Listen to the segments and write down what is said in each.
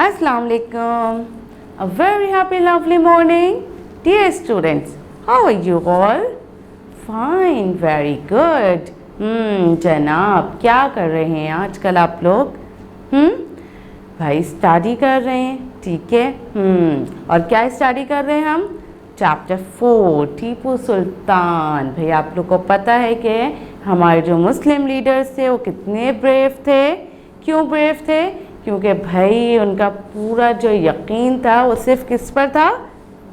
Assalamu alaikum. A very happy, lovely morning. Dear students, how are you all? Fine, very good. जनाब क्या कर रहे हैं आजकल आप लोग? भाई स्टडी कर रहे हैं, ठीक है। और क्या स्टडी कर रहे हैं हम? चैप्टर 4 टीपू सुल्तान। भाई आप लोग को पता है कि हमारे जो मुस्लिम लीडर्स थे वो कितने ब्रेव थे। क्यों ब्रेव थे? क्योंकि भाई उनका पूरा जो यकीन था वो सिर्फ किस पर था?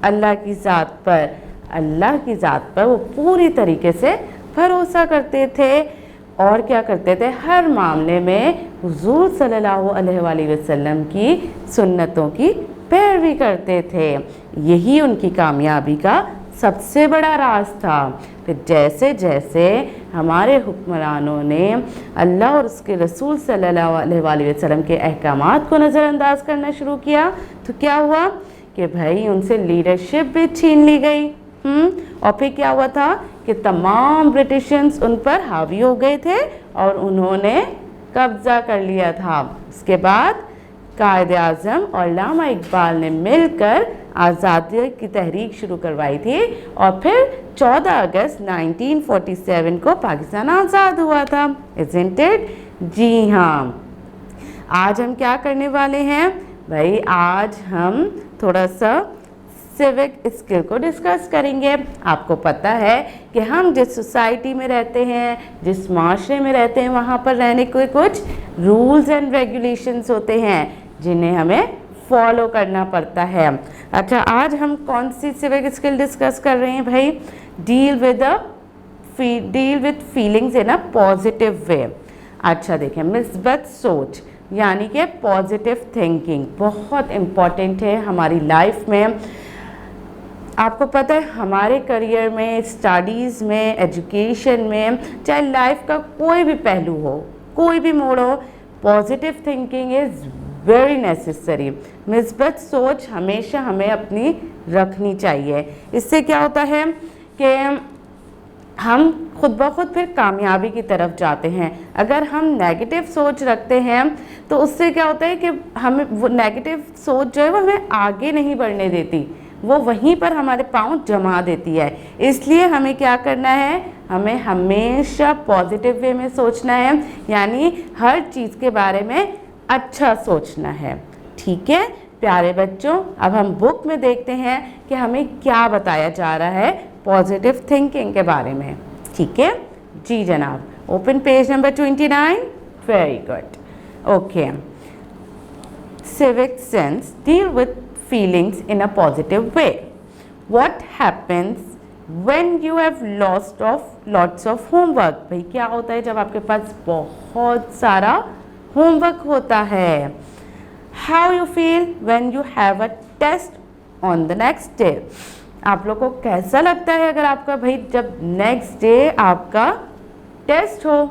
अल्लाह की ज़ात पर। अल्लाह की ज़ात पर वो पूरी तरीके से भरोसा करते थे और क्या करते थे, हर मामले में हुज़ूर सल्लल्लाहु अलैहि वसल्लम की सुन्नतों की पैरवी करते थे। यही उनकी कामयाबी का सबसे बड़ा राज था। फिर जैसे जैसे हमारे हुक्मरानों ने अल्लाह और उसके रसूल सल्लल्लाहु अलैहि वसल्लम के अहकामात को नज़रअंदाज करना शुरू किया तो क्या हुआ कि भाई उनसे लीडरशिप भी छीन ली गई। और फिर क्या हुआ था कि तमाम ब्रिटिशर्स उन पर हावी हो गए थे और उन्होंने कब्ज़ा कर लिया था। उसके बाद कायद आज़म और अल्लामा इकबाल ने मिलकर आज़ादी की तहरीक शुरू करवाई थी और फिर 14 अगस्त 1947 को पाकिस्तान आज़ाद हुआ था। Isn't it? जी हाँ। आज हम क्या करने वाले हैं भाई? आज हम थोड़ा सा सिविक स्किल को डिस्कस करेंगे। आपको पता है कि हम जिस सोसाइटी में रहते हैं, जिस माशरे में रहते हैं, वहाँ पर रहने के कुछ रूल्स एंड रेगुलेशंस होते हैं जिन्हें हमें फॉलो करना पड़ता है। अच्छा, आज हम कौन सी सिविक स्किल डिस्कस कर रहे हैं भाई? Deal with feelings in a positive way. अच्छा देखें, मिस्बत सोच यानी कि पॉजिटिव थिंकिंग बहुत इम्पॉर्टेंट है हमारी लाइफ में। आपको पता है हमारे करियर में, स्टडीज़ में, एजुकेशन में, चाहे लाइफ का कोई भी पहलू हो, कोई भी मोड़ हो, positive thinking is very necessary. मिस्बत सोच हमेशा हमें अपनी रखनी चाहिए। इससे क्या होता है कि हम खुद ब खुद फिर कामयाबी की तरफ जाते हैं। अगर हम नेगेटिव सोच रखते हैं तो उससे क्या होता है कि हमें वो नेगेटिव सोच जो है वो हमें आगे नहीं बढ़ने देती, वो वहीं पर हमारे पाँव जमा देती है। इसलिए हमें क्या करना है, हमें हमेशा पॉजिटिव वे में सोचना है, यानी हर चीज़ के बारे में अच्छा सोचना है। ठीक है प्यारे बच्चों, अब हम बुक में देखते हैं कि हमें क्या बताया जा रहा है पॉजिटिव थिंकिंग के बारे में। ठीक है जी जनाब, open page number 29। Very good. Okay, civic sense deal with feelings in a positive way. What happens when you have lots of homework? भाई क्या होता है जब आपके पास बहुत सारा होमवर्क होता है? How you feel when you have a test on the next day? आप लोग को कैसा लगता है अगर आपका भाई जब नेक्स्ट डे आपका टेस्ट हो?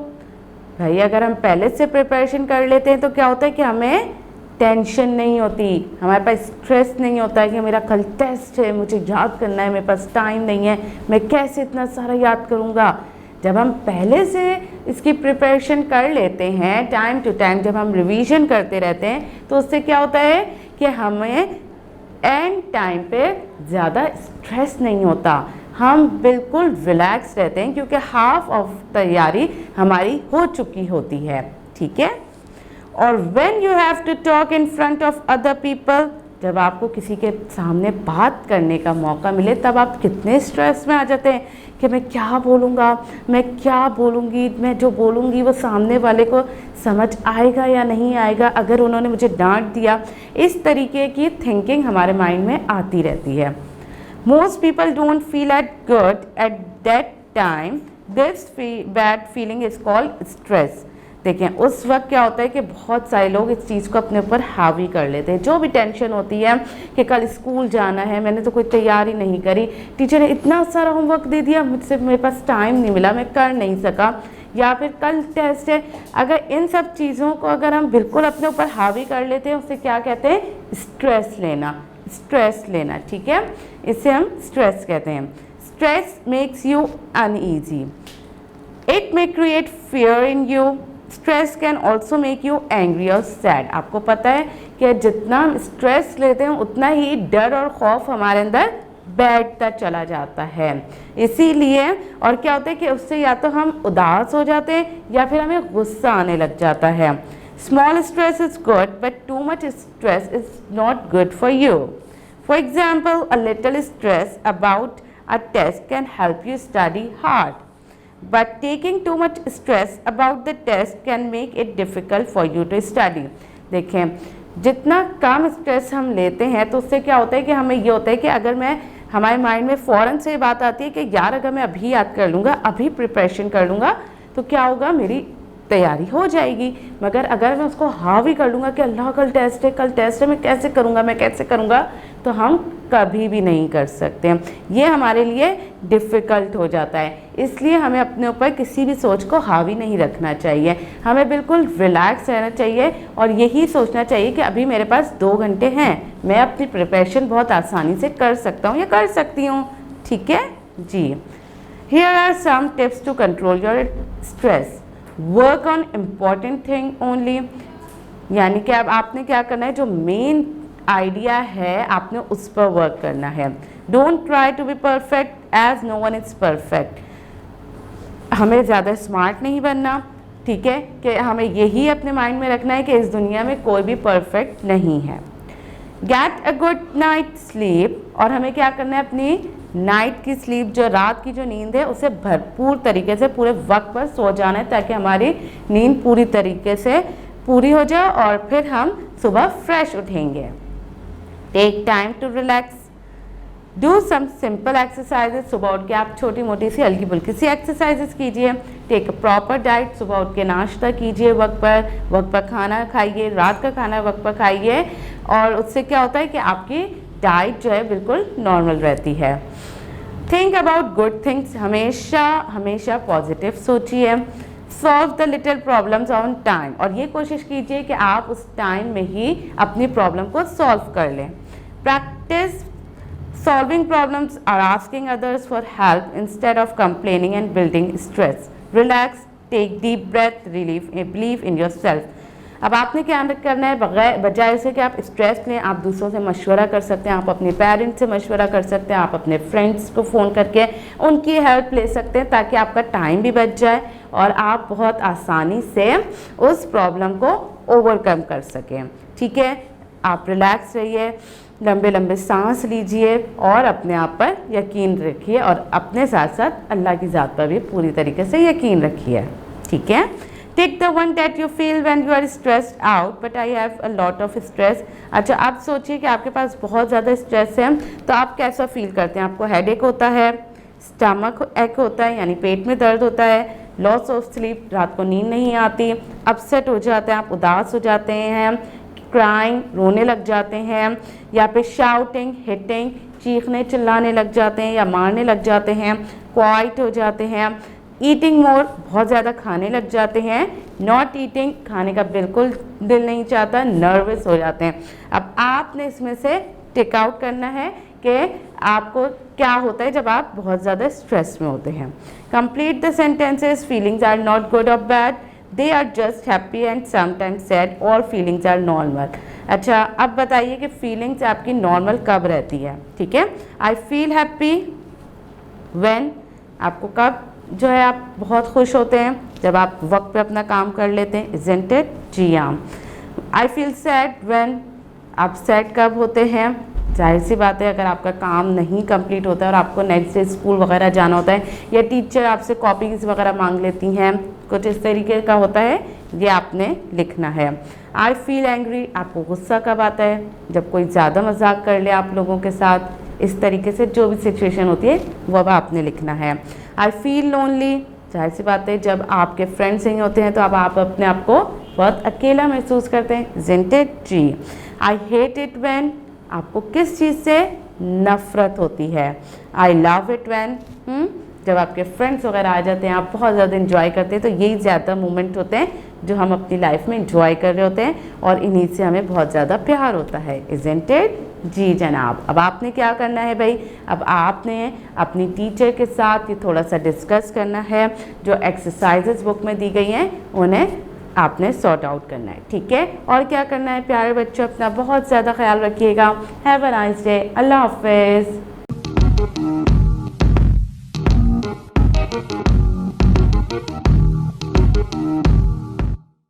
भाई अगर हम पहले से प्रिपरेशन कर लेते हैं तो क्या होता है कि हमें टेंशन नहीं होती, हमारे पास स्ट्रेस नहीं होता है कि मेरा कल टेस्ट है, मुझे याद करना है, मेरे पास टाइम नहीं है, मैं कैसे इतना सारा याद करूँगा। जब हम पहले से इसकी प्रिपरेशन कर लेते हैं, टाइम टू टाइम जब हम रिवीजन करते रहते हैं तो उससे क्या होता है कि हमें एंड टाइम पे ज़्यादा स्ट्रेस नहीं होता, हम बिल्कुल रिलैक्स रहते हैं क्योंकि हाफ ऑफ तैयारी हमारी हो चुकी होती है। ठीक है। और when you have to talk in front of other people, जब आपको किसी के सामने बात करने का मौका मिले तब आप कितने स्ट्रेस में आ जाते हैं कि मैं क्या बोलूँगा, मैं क्या बोलूँगी, मैं जो बोलूँगी वो सामने वाले को समझ आएगा या नहीं आएगा, अगर उन्होंने मुझे डांट दिया। इस तरीके की थिंकिंग हमारे माइंड में आती रहती है। Most people don't feel at good at that time, this bad feeling is called stress. देखें उस वक्त क्या होता है कि बहुत सारे लोग इस चीज़ को अपने ऊपर हावी कर लेते हैं। जो भी टेंशन होती है कि कल स्कूल जाना है, मैंने तो कोई तैयारी नहीं करी, टीचर ने इतना सारा होमवर्क दे दिया, मुझसे मेरे पास टाइम नहीं मिला, मैं कर नहीं सका, या फिर कल टेस्ट है। अगर इन सब चीज़ों को अगर हम बिल्कुल अपने ऊपर हावी कर लेते हैं उसे क्या कहते हैं? स्ट्रेस लेना। स्ट्रेस लेना, ठीक है, इसे हम स्ट्रेस कहते हैं। Stress makes you uneasy, it may create fear in you, stress can also make you angry और सैड। आपको पता है कि जितना हम स्ट्रेस लेते हैं उतना ही डर और खौफ हमारे अंदर बैठता चला जाता है। इसीलिए और क्या होता है कि उससे या तो हम उदास हो जाते हैं या फिर हमें गुस्सा आने लग जाता है। Small stress is good but too much stress is not good for you. For example, a little stress about a test can help you study hard, but taking too much stress about the test can make it difficult for you to study। देखें, जितना कम stress हम लेते हैं तो उससे क्या होता है कि हमें ये होता है कि अगर मैं हमारे माइंड में फ़ौरन से बात आती है कि यार अगर मैं अभी याद कर लूँगा, अभी प्रिपरेशन कर लूँगा तो क्या होगा, मेरी तैयारी हो जाएगी। मगर अगर मैं उसको हावी कर लूँगा कि अल्लाह कल टेस्ट है मैं कैसे करूँगा, तो हम कभी भी नहीं कर सकते। ये हमारे लिए डिफ़िकल्ट हो जाता है। इसलिए हमें अपने ऊपर किसी भी सोच को हावी नहीं रखना चाहिए, हमें बिल्कुल रिलैक्स रहना चाहिए और यही सोचना चाहिए कि अभी मेरे पास 2 घंटे हैं, मैं अपनी प्रिपरेशन बहुत आसानी से कर सकता हूँ या कर सकती हूँ। ठीक है जी। Here are some tips to control your stress. Work on important thing only, यानी कि अब आपने क्या करना है, जो मेन आइडिया है आपने उस पर वर्क करना है। Don't try to be perfect as no one is perfect. हमें ज़्यादा स्मार्ट नहीं बनना, ठीक है, कि हमें यही अपने माइंड में रखना है कि इस दुनिया में कोई भी परफेक्ट नहीं है। Get a good night sleep, और हमें क्या करना है, अपनी नाइट की स्लीप, जो रात की जो नींद है, उसे भरपूर तरीके से पूरे वक्त पर सो जाना है ताकि हमारी नींद पूरी तरीके से पूरी हो जाए और फिर हम सुबह फ्रेश उठेंगे। Take time to relax, do some simple exercises. सुबह उठ के आप छोटी मोटी सी हल्की फुल्की सी एक्सरसाइजेज कीजिए। टेक अ प्रॉपर डाइट, सुबह उठ के नाश्ता कीजिए, वक्त पर खाना खाइए, रात का खाना वक्त पर खाइए, और उससे क्या होता है कि आपकी डाइट जो है बिल्कुल नॉर्मल रहती है। थिंक अबाउट गुड थिंग्स, हमेशा पॉजिटिव सोचिए। Solve the little problems on time, और ये कोशिश कीजिए कि आप उस टाइम में ही अपनी प्रॉब्लम को सॉल्व कर लें। प्रैक्टिस सॉल्विंग प्रॉब्लम्स और asking others for help instead of complaining and building stress. Relax, take deep breath, believe in your self. अब आपने क्या करना है, बजाय से कि आप स्ट्रेस लें, आप दूसरों से मशवरा कर सकते हैं, आप अपने पेरेंट्स से मशवरा कर सकते हैं, आप अपने फ्रेंड्स को फ़ोन करके उनकी हेल्प ले सकते हैं ताकि आपका टाइम भी बच जाए और आप बहुत आसानी से उस प्रॉब्लम को ओवरकम कर सकें। ठीक है, आप रिलैक्स रहिए, लंबे लंबे सांस लीजिए और अपने आप पर यकीन रखिए और अपने साथ साथ अल्लाह की ज़ात पर भी पूरी तरीके से यकीन रखिए। ठीक है, take the one that you feel when you are stressed out but I have a lot of stress. अच्छा, आप सोचिए कि आपके पास बहुत ज़्यादा स्ट्रेस है तो आप कैसा फील करते हैं। आपको हेडेक होता है, स्टमक एक होता है यानी पेट में दर्द होता है, लॉस ऑफ स्लीप, रात को नींद नहीं आती, अपसेट हो जाते हैं, आप उदास हो जाते हैं, क्राइंग, रोने लग जाते हैं, या फिर शाउटिंग, हिटिंग, चीखने चिल्लाने लग जाते हैं या मारने लग जाते हैं, क्वाइट हो जाते हैं, ईटिंग मोर, बहुत ज़्यादा खाने लग जाते हैं, नॉट ईटिंग, खाने का बिल्कुल दिल नहीं चाहता, नर्वस हो जाते हैं। अब आपने इसमें से टेक आउट करना है कि आपको क्या होता है जब आप बहुत ज़्यादा स्ट्रेस में होते हैं। Complete the sentences, feelings are not good और bad, they are just happy and sometimes sad, और फीलिंग्स आर नॉर्मल। अच्छा, अब बताइए कि फीलिंग्स आपकी नॉर्मल कब रहती है। ठीक है, आई फील हैप्पी व्हेन, आपको कब जो है आप बहुत खुश होते हैं, जब आप वक्त पे अपना काम कर लेते हैं, इज़न्ट इट? जी हाँ। आई फील सैड व्हेन, आप सैड कब होते हैं, जाहिर सी बात है अगर आपका काम नहीं कंप्लीट होता है और आपको नेक्स्ट डे स्कूल वगैरह जाना होता है या टीचर आपसे कॉपीज वगैरह मांग लेती हैं, कुछ इस तरीके का होता है, ये आपने लिखना है। आई फील एंग्री, आपको गुस्सा कब आता है, जब कोई ज़्यादा मजाक कर ले आप लोगों के साथ, इस तरीके से जो भी सिचुएशन होती है वो अब आपने लिखना है। आई फील लोनली, जाहिर सी बात है जब आपके फ्रेंड्स नहीं होते हैं तो अब आप अपने आप को बहुत अकेला महसूस करते हैं, इज़न्ट इट? जी। आई हेट इट व्हेन, आपको किस चीज़ से नफ़रत होती है। आई लव इट व्हेन, जब आपके फ्रेंड्स वगैरह आ जाते हैं, आप बहुत ज़्यादा इन्जॉय करते हैं, तो यही ज़्यादा मोमेंट होते हैं जो हम अपनी लाइफ में इन्जॉय कर रहे होते हैं और इन्हीं से हमें बहुत ज़्यादा प्यार होता है, इज़न्ट इट? जी जनाब। अब आपने क्या करना है भाई, अब आपने अपनी टीचर के साथ ये थोड़ा सा डिस्कस करना है, जो एक्सरसाइजेज बुक में दी गई हैं उन्हें आपने सॉर्ट आउट करना है, ठीक है। और क्या करना है प्यारे बच्चों, अपना बहुत ज़्यादा ख्याल रखिएगा। Have a nice day. अल्लाह हाफिज़।